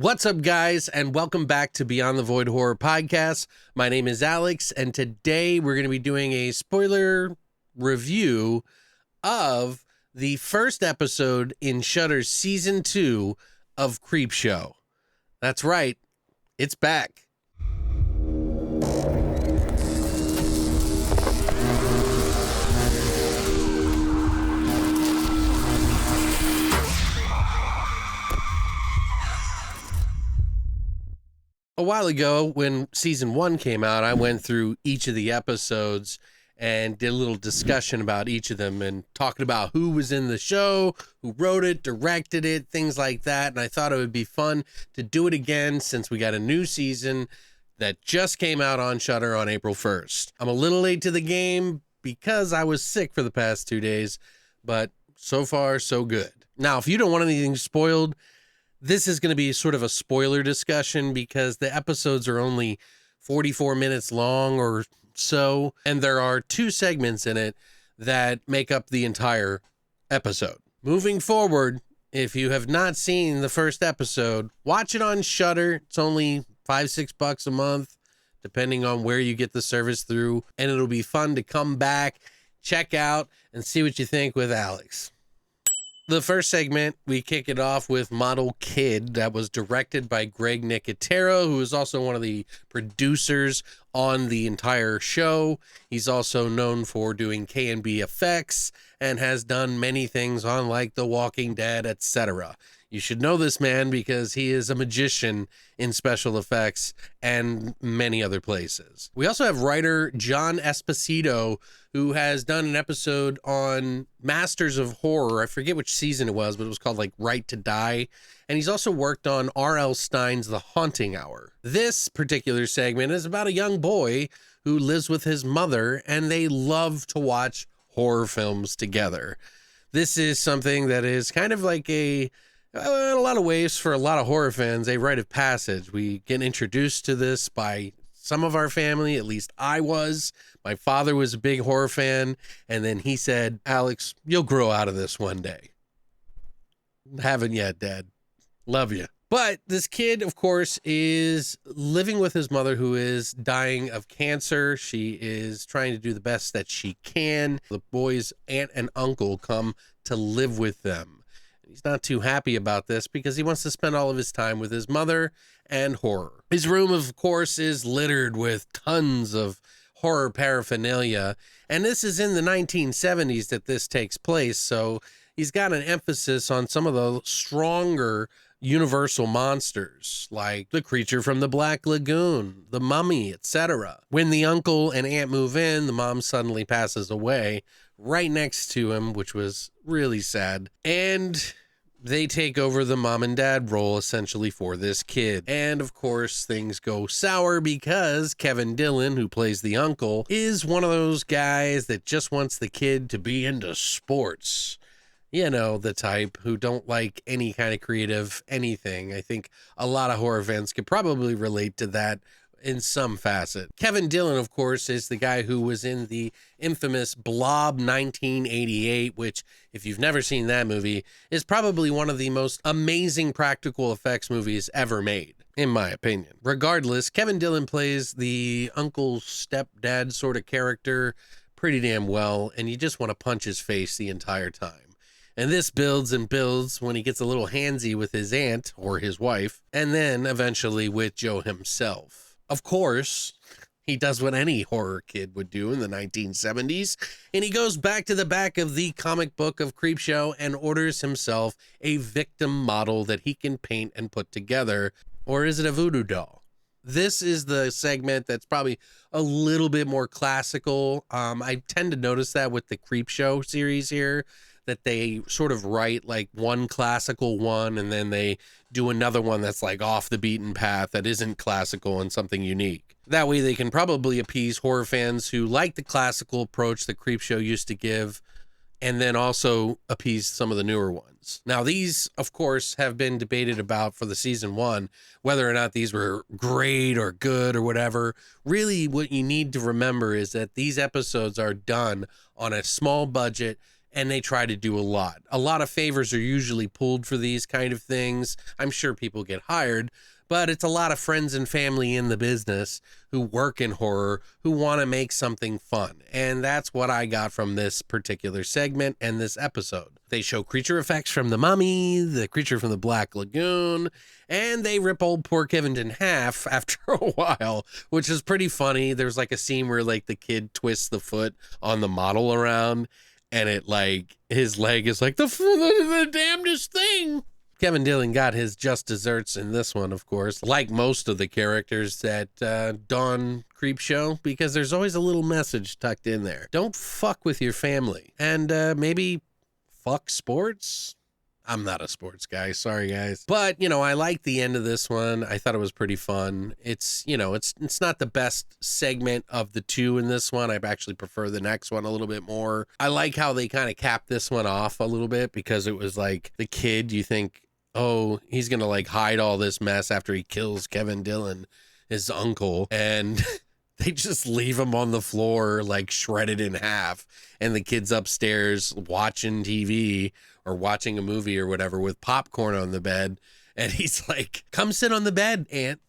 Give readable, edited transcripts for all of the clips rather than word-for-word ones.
What's up, guys, and welcome back to Beyond the Void Horror Podcast. My name is Alex, and today we're going to be doing a spoiler review of the first episode in Shudder's Season 2 of Creepshow. That's right, it's back. A while ago, when season 1 came out, I went through each of the episodes and did a little discussion about each of them and talking about who was in the show, who wrote it, directed it, things like that. And I thought it would be fun to do it again since we got a new season that just came out on Shudder on April 1st. I'm a little late to the game because I was sick for the past 2 days, but so far, so good. Now, if you don't want anything spoiled, this is going to be sort of a spoiler discussion because the episodes are only 44 minutes long or so, and there are 2 segments in it that make up the entire episode. Moving forward, if you have not seen the first episode, watch it on Shudder. It's only $5-6 a month, depending on where you get the service through, and it'll be fun to come back, check out, and see what you think with Alex. The first segment, we kick it off with Model Kid, that was directed by Greg Nicotero, who is also one of the producers on the entire show. He's also known for doing K&B effects and has done many things on like The Walking Dead, etc. You should know this man because he is a magician in special effects and many other places. We also have writer John Esposito, who has done an episode on Masters of Horror. I forget which season it was, but it was called like Right to Die. And he's also worked on R.L. Stine's The Haunting Hour. This particular segment is about a young boy who lives with his mother, and they love to watch horror films together. This is something that is kind of like in a lot of ways, for a lot of horror fans, a rite of passage. We get introduced to this by some of our family, at least I was. My father was a big horror fan, and then he said, "Alex, you'll grow out of this one day." Haven't yet, Dad. Love you. But this kid, of course, is living with his mother, who is dying of cancer. She is trying to do the best that she can. The boy's aunt and uncle come to live with them. He's not too happy about this because he wants to spend all of his time with his mother and horror. His room, of course, is littered with tons of horror paraphernalia. And this is in the 1970s that this takes place. So he's got an emphasis on some of the stronger universal monsters like the creature from the Black Lagoon, the mummy, etc. When the uncle and aunt move in, the mom suddenly passes away right next to him, which was really sad. And they take over the mom and dad role essentially for this kid. And of course, things go sour because Kevin Dillon, who plays the uncle, is one of those guys that just wants the kid to be into sports. You know, the type who don't like any kind of creative anything. I think a lot of horror fans could probably relate to that in some facet. Kevin Dillon, of course, is the guy who was in the infamous Blob 1988, which, if you've never seen that movie, is probably one of the most amazing practical effects movies ever made, in my opinion. Regardless, Kevin Dillon plays the uncle stepdad sort of character pretty damn well, and you just want to punch his face the entire time. And this builds and builds when he gets a little handsy with his aunt or his wife, and then eventually with Joe himself. Of course, he does what any horror kid would do in the 1970s, and he goes back to the back of the comic book of Creepshow and orders himself a victim model that he can paint and put together. Or is it a voodoo doll? This is the segment that's probably a little bit more classical. I tend to notice that with the Creepshow series here, that they sort of write like one classical one and then they do another one that's like off the beaten path that isn't classical and something unique. That way they can probably appease horror fans who like the classical approach that Creepshow used to give, and then also appease some of the newer ones. Now, these, of course, have been debated about for the season 1, whether or not these were great or good or whatever. Really, what you need to remember is that these episodes are done on a small budget, and they try to do a lot. A lot of favors are usually pulled for these kind of things. I'm sure people get hired, but it's a lot of friends and family in the business who work in horror who want to make something fun. And that's what I got from this particular segment and this episode. They show creature effects from The Mummy, the creature from the Black Lagoon, and they rip old poor Kevin in half after a while, which is pretty funny. There's like a scene where like the kid twists the foot on the model around, and it like his leg is like the damnedest thing. Kevin Dillon got his just desserts in this one, of course, like most of the characters that Dawn Creepshow, because there's always a little message tucked in there. Don't fuck with your family. And maybe fuck sports? I'm not a sports guy. Sorry, guys. But, I like the end of this one. I thought it was pretty fun. It's, it's not the best segment of the two in this one. I actually prefer the next one a little bit more. I like how they kind of capped this one off a little bit, because it was like the kid, you think, oh, he's going to like hide all this mess after he kills Kevin Dillon, his uncle. And they just leave him on the floor, like shredded in half. And the kid's upstairs watching TV or watching a movie or whatever with popcorn on the bed. And he's like, come sit on the bed, Aunt.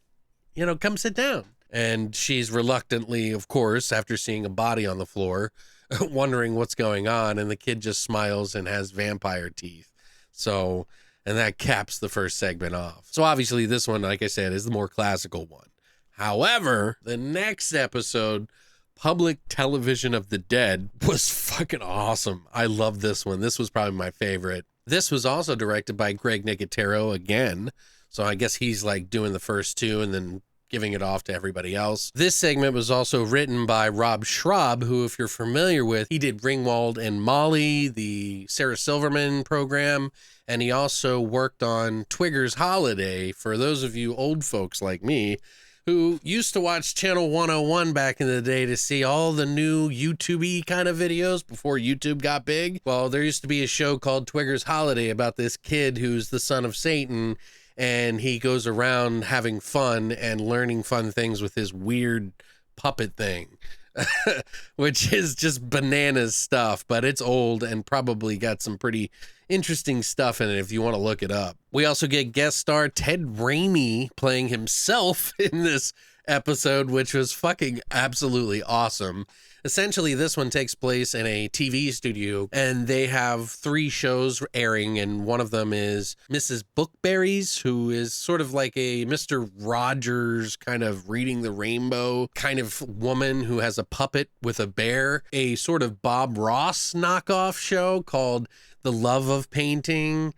Come sit down. And she's reluctantly, of course, after seeing a body on the floor, wondering what's going on. And the kid just smiles and has vampire teeth. So... and that caps the first segment off. So obviously this one, like I said, is the more classical one. However, the next episode, Public Television of the Dead, was fucking awesome. I love this one. This was probably my favorite. This was also directed by Greg Nicotero again. So I guess he's like doing the first two and then giving it off to everybody else. This segment was also written by Rob Schraub, who, if you're familiar with, he did Ringwald and Molly, the Sarah Silverman program, and he also worked on Twigger's Holiday, for those of you old folks like me, who used to watch Channel 101 back in the day to see all the new YouTube-y kind of videos before YouTube got big. Well, there used to be a show called Twigger's Holiday about this kid who's the son of Satan, and he goes around having fun and learning fun things with his weird puppet thing, which is just bananas stuff, but it's old and probably got some pretty interesting stuff in it if you want to look it up. We also get guest star Ted Raimi playing himself in this episode, which was fucking absolutely awesome. Essentially, this one takes place in a TV studio, and they have 3 shows airing, and one of them is Mrs. Bookberries, who is sort of like a Mr. Rogers kind of reading the rainbow kind of woman who has a puppet with a bear. A sort of Bob Ross knockoff show called The Love of Painting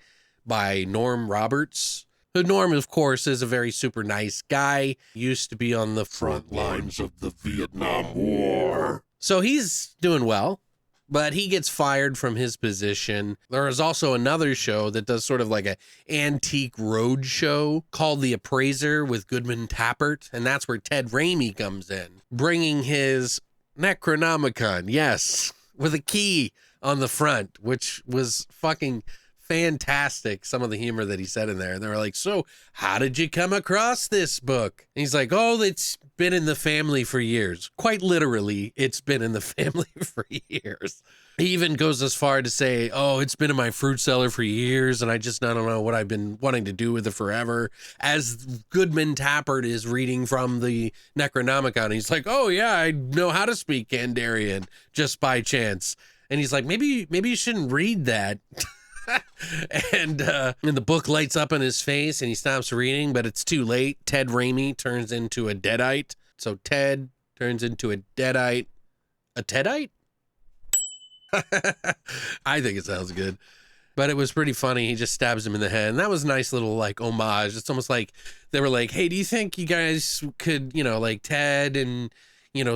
by Norm Roberts. Norm, of course, is a very super nice guy. Used to be on the front lines of the Vietnam War. So he's doing well, but he gets fired from his position. There is also another show that does sort of like an antique road show called The Appraiser with Goodman Tappert, and that's where Ted Raimi comes in, bringing his Necronomicon, yes, with a key on the front, which was fucking fantastic, some of the humor that he said in there. And they were like, so how did you come across this book? And he's like, oh, it's been in the family for years. Quite literally, it's been in the family for years. He even goes as far to say, oh, it's been in my fruit cellar for years, and I don't know what I've been wanting to do with it forever. As Goodman Tappert is reading from the Necronomicon, he's like, oh yeah, I know how to speak Kandarian just by chance. And he's like, maybe you shouldn't read that. And the book lights up in his face and he stops reading, but it's too late. Ted Raimi turns into a deadite. So Ted turns into a deadite. A Tedite? I think it sounds good. But it was pretty funny. He just stabs him in the head. And that was a nice little like homage. It's almost like they were like, hey, do you think you guys could, like Ted and,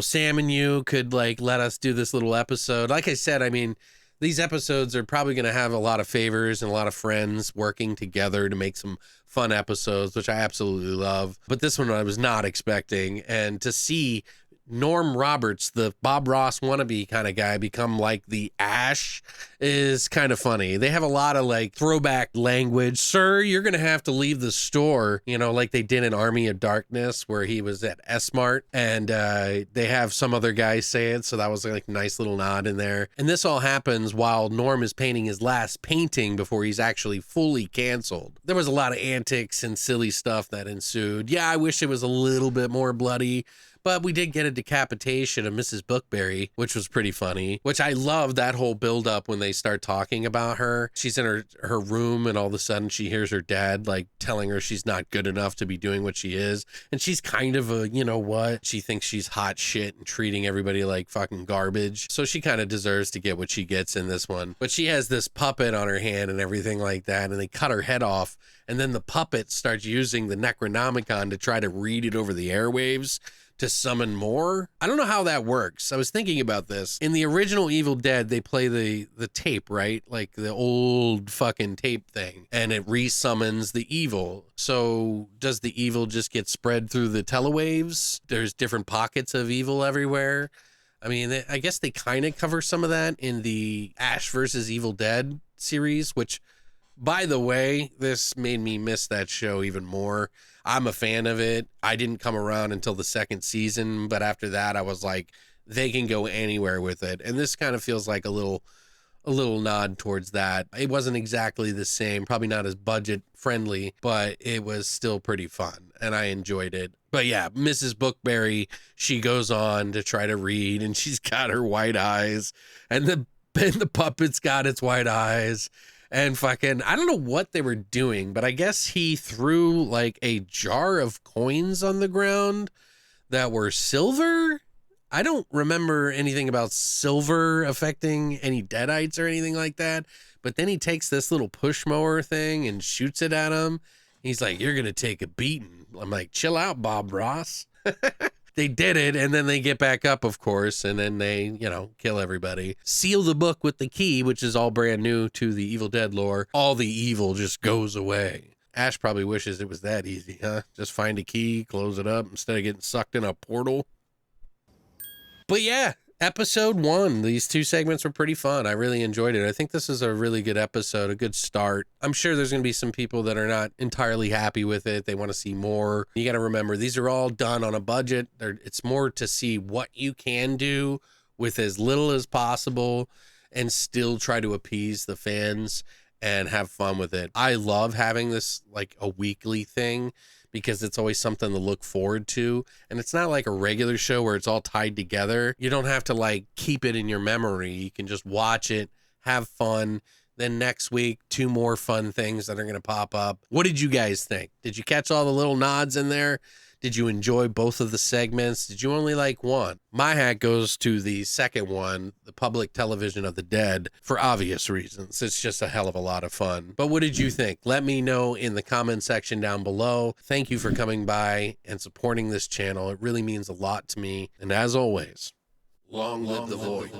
Sam and you could like let us do this little episode? Like I said, I mean, these episodes are probably going to have a lot of favors and a lot of friends working together to make some fun episodes, which I absolutely love. But this one I was not expecting. And to see Norm Roberts, the Bob Ross wannabe kind of guy, become like the Ash is kind of funny. They have a lot of like throwback language. Sir, you're going to have to leave the store, you know, like they did in Army of Darkness where he was at S-Mart, and they have some other guy say it. So that was like a nice little nod in there. And this all happens while Norm is painting his last painting before he's actually fully canceled. There was a lot of antics and silly stuff that ensued. Yeah, I wish it was a little bit more bloody, but we did get a decapitation of Mrs. Bookberry, which was pretty funny, which I love that whole build up when they start talking about her. She's in her room and all of a sudden she hears her dad like telling her she's not good enough to be doing what she is. And she's kind of a, you know what? She thinks she's hot shit and treating everybody like fucking garbage. So she kind of deserves to get what she gets in this one. But she has this puppet on her hand and everything like that. And they cut her head off. And then the puppet starts using the Necronomicon to try to read it over the airwaves to summon more. I don't know how that works. I was thinking about this. In the original Evil Dead, they play the tape, right? Like the old fucking tape thing. And it resummons the evil. So does the evil just get spread through the telewaves? There's different pockets of evil everywhere. I mean, I guess they kind of cover some of that in the Ash versus Evil Dead series, which, by the way, this made me miss that show even more. I'm a fan of it. I didn't come around until the second season, but after that, I was like, they can go anywhere with it. And this kind of feels like a little nod towards that. It wasn't exactly the same, probably not as budget friendly, but it was still pretty fun and I enjoyed it. But yeah, Mrs. Bookberry, she goes on to try to read and she's got her white eyes and the puppet's got its white eyes. And fucking, I don't know what they were doing, but I guess he threw like a jar of coins on the ground that were silver. I don't remember anything about silver affecting any deadites or anything like that. But then he takes this little push mower thing and shoots it at him. He's like, you're going to take a beating. I'm like, chill out, Bob Ross. They did it, and then they get back up, of course, and then they, you know, kill everybody. Seal the book with the key, which is all brand new to the Evil Dead lore. All the evil just goes away. Ash probably wishes it was that easy, huh? Just find a key, close it up, instead of getting sucked in a portal. But yeah, episode 1. These 2 segments were pretty fun. I really enjoyed it. I think this is a really good episode, a good start. I'm sure there's going to be some people that are not entirely happy with it. They want to see more. You got to remember, these are all done on a budget. It's more to see what you can do with as little as possible and still try to appease the fans and have fun with it. I love having this like a weekly thing, because it's always something to look forward to. And it's not like a regular show where it's all tied together. You don't have to like keep it in your memory. You can just watch it, have fun. Then next week, 2 more fun things that are going to pop up. What did you guys think? Did you catch all the little nods in there? Did you enjoy both of the segments? Did you only like one? My hat goes to the second one, the public television of the dead, for obvious reasons. It's just a hell of a lot of fun. But what did you think? Let me know in the comment section down below. Thank you for coming by and supporting this channel. It really means a lot to me. And as always, long live the void.